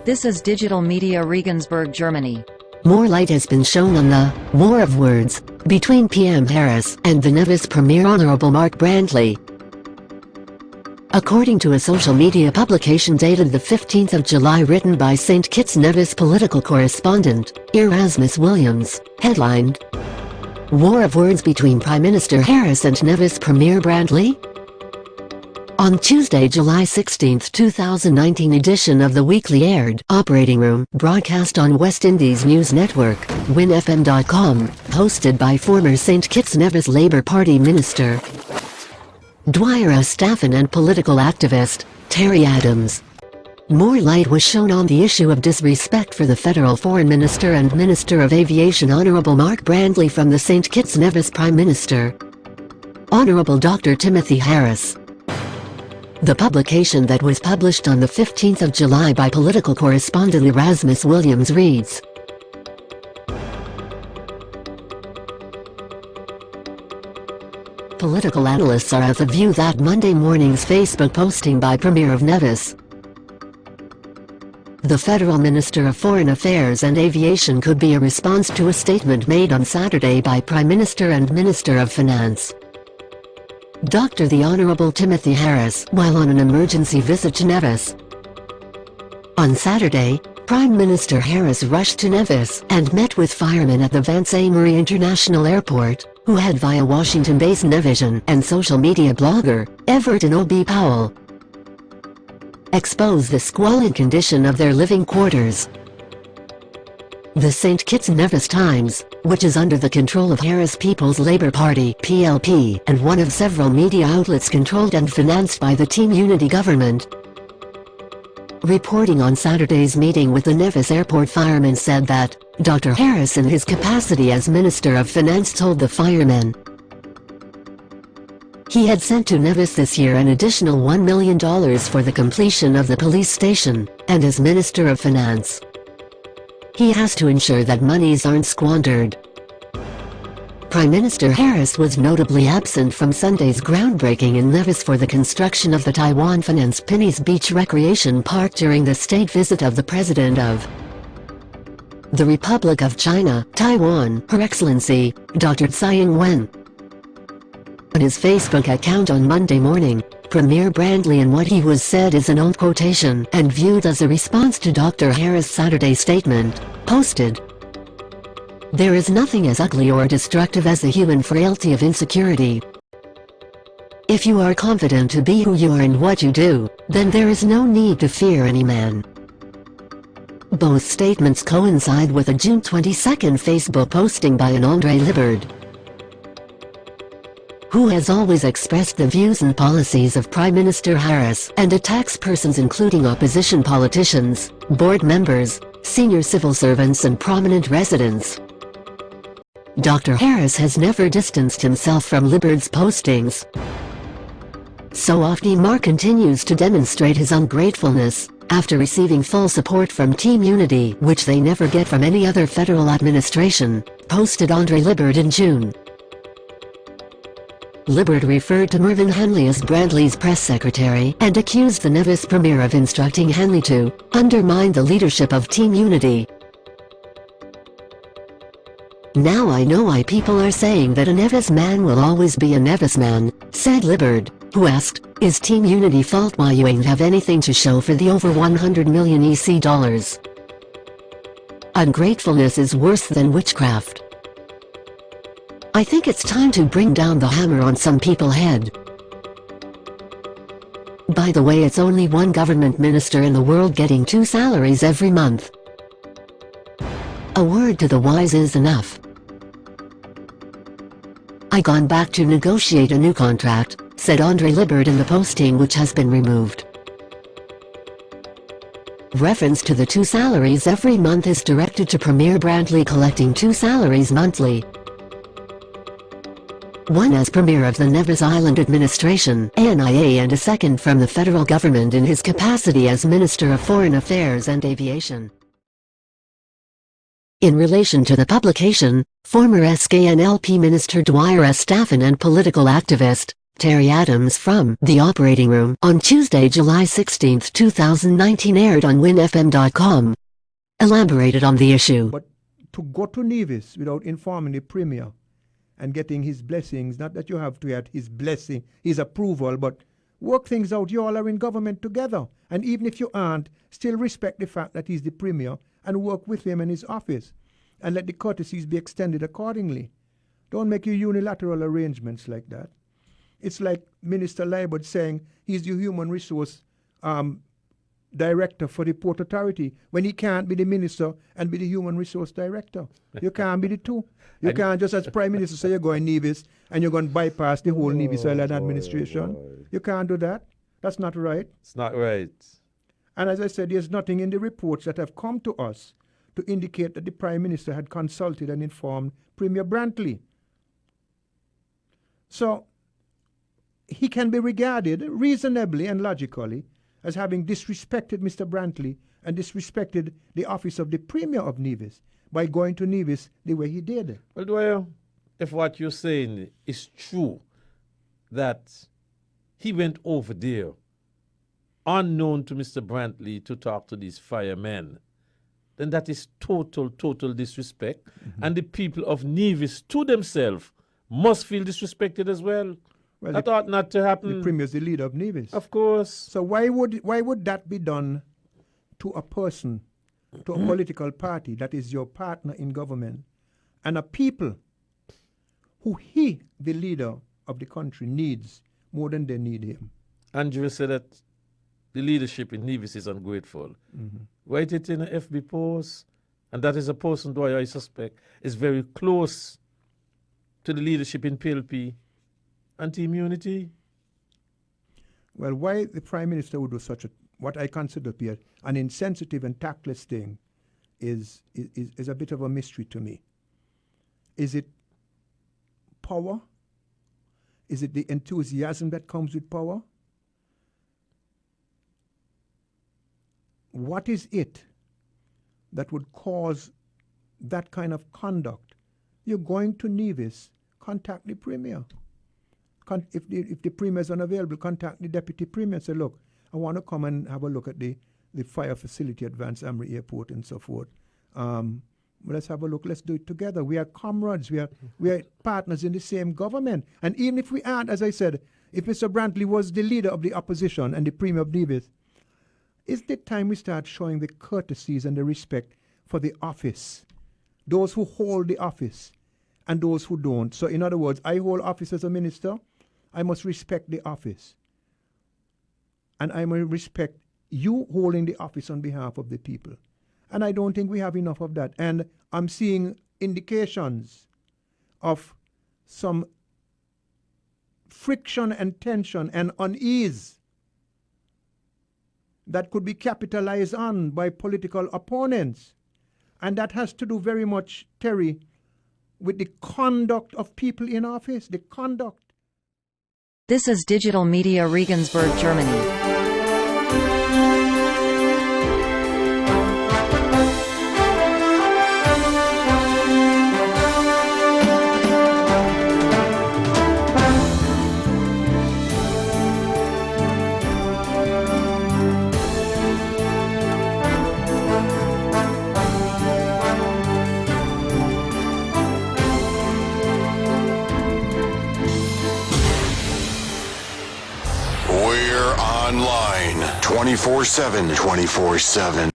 This is Digital Media Regensburg, Germany. More light has been shown on the war of words between PM Harris and the Nevis Premier Honorable Mark Brantley. According to a social media publication dated the 15th of July written by St. Kitts Nevis political correspondent, Erasmus Williams, headlined, War of Words Between Prime Minister Harris and Nevis Premier Brantley? On Tuesday, July 16, 2019 edition of the weekly aired Operating Room broadcast on West Indies News Network, winfm.com, hosted by former St. Kitts Nevis Labour Party Minister Dwyer Staffen and political activist Terry Adams. More light was shown on the issue of disrespect for the Federal Foreign Minister and Minister of Aviation Honourable Mark Brantley from the St. Kitts Nevis Prime Minister, Honourable Dr. Timothy Harris. The publication that was published on the 15th of July by political correspondent Erasmus Williams reads, Political analysts are of the view that Monday morning's Facebook posting by Premier of Nevis, the Federal Minister of Foreign Affairs and Aviation, could be a response to a statement made on Saturday by Prime Minister and Minister of Finance Dr. the Honourable Timothy Harris while on an emergency visit to Nevis. On Saturday, Prime Minister Harris rushed to Nevis and met with firemen at the Vance Marie International Airport, who had via Washington-based Nevision and social media blogger, Everton O.B. Powell, exposed the squalid condition of their living quarters. The St. Kitts Nevis Times, which is under the control of Harris People's Labour Party (PLP) and one of several media outlets controlled and financed by the Team Unity government, reporting on Saturday's meeting with the Nevis airport firemen, said that Dr. Harris in his capacity as Minister of Finance told the firemen he had sent to Nevis this year an additional $1 million for the completion of the police station, and as Minister of Finance, he has to ensure that monies aren't squandered. Prime Minister Harris was notably absent from Sunday's groundbreaking in Nevis for the construction of the Taiwan-financed Pinny's Beach Recreation Park during the state visit of the President of the Republic of China, Taiwan, Her Excellency, Dr. Tsai Ing-wen. On his Facebook account on Monday morning, Premier Brantley, in what he was said is an old quotation and viewed as a response to Dr. Harris' Saturday statement, posted, "There is nothing as ugly or destructive as the human frailty of insecurity. If you are confident to be who you are and what you do, then there is no need to fear any man." Both statements coincide with a June 22 Facebook posting by an Andre Libbard, who has always expressed the views and policies of Prime Minister Harris and attacks persons including opposition politicians, board members, senior civil servants and prominent residents. Dr. Harris has never distanced himself from Libbard's postings. So often Mark continues to demonstrate his ungratefulness, after receiving full support from Team Unity, which they never get from any other federal administration, posted Andre Libbard in June. Libbard referred to Mervyn Henley as Brantley's press secretary and accused the Nevis Premier of instructing Henley to undermine the leadership of Team Unity. "Now I know why people are saying that a Nevis man will always be a Nevis man," said Libbard, who asked, "Is Team Unity fault why you ain't have anything to show for the over 100 million EC dollars? Ungratefulness is worse than witchcraft. I think it's time to bring down the hammer on some people's head. By the way, it's only one government minister in the world getting 2 salaries every month. A word to the wise is enough. I gone back to negotiate a new contract," said Andre Libbard in the posting, which has been removed. Reference to the 2 salaries every month is directed to Premier Brantley collecting 2 salaries monthly. One as Premier of the Nevis Island Administration (NIA) and a second from the federal government in his capacity as Minister of Foreign Affairs and Aviation. In relation to the publication, former SKNLP Minister Dwyer Staffen and political activist Terry Adams from The Operating Room on Tuesday, July 16, 2019 aired on winfm.com. Elaborated on the issue. But to go to Nevis without informing the Premier and getting his blessings, not that you have to get his blessing, his approval, but work things out. You all are in government together. And even if you aren't, still respect the fact that he's the Premier and work with him in his office and let the courtesies be extended accordingly. Don't make your unilateral arrangements like that. It's like Minister Liebert saying he's the human resource director for the Port Authority when he can't be the minister and be the human resource director. You can't be the two. You can't just as Prime Minister say you're going Nevis and you're going to bypass the whole Nevis Island administration. You can't do that. That's not right. It's not right. And as I said, there's nothing in the reports that have come to us to indicate that the Prime Minister had consulted and informed Premier Brantley. So he can be regarded reasonably and logically as having disrespected Mr. Brantley and disrespected the office of the Premier of Nevis by going to Nevis the way he did. Well, Dwyer, if what you're saying is true, that he went over there unknown to Mr. Brantley to talk to these firemen, then that is total disrespect. Mm-hmm. And the people of Nevis to themselves must feel disrespected as well. Well, that ought not to happen. The Premier is the leader of Nevis. Of course. So why would that be done to a person, to a political party that is your partner in government, and a people who he, the leader of the country, needs more than they need him? Andrew said that the leadership in Nevis is ungrateful. Mm-hmm. Write it in an FB post, and that is a person who I suspect is very close to the leadership in PLP. Anti-immunity? Well, why the Prime Minister would do such what I consider to be an insensitive and tactless thing is a bit of a mystery to me. Is it power? Is it the enthusiasm that comes with power? What is it that would cause that kind of conduct? You're going to Nevis, contact the Premier. If the Premier is unavailable, contact the Deputy Premier and say, look, I want to come and have a look at the fire facility at Vance Amri Airport and so forth. Let's have a look. Let's do it together. We are comrades. We are partners in the same government. And even if we aren't, as I said, if Mr. Brantley was the leader of the opposition and the Premier of Nevis, is it time we start showing the courtesies and the respect for the office, those who hold the office and those who don't? So in other words, I hold office as a minister. I must respect the office. And I must respect you holding the office on behalf of the people. And I don't think we have enough of that. And I'm seeing indications of some friction and tension and unease that could be capitalized on by political opponents. And that has to do very much, Terry, with the conduct of people in office, the conduct. This is Digital Media Regensburg, Germany. Online 24/7.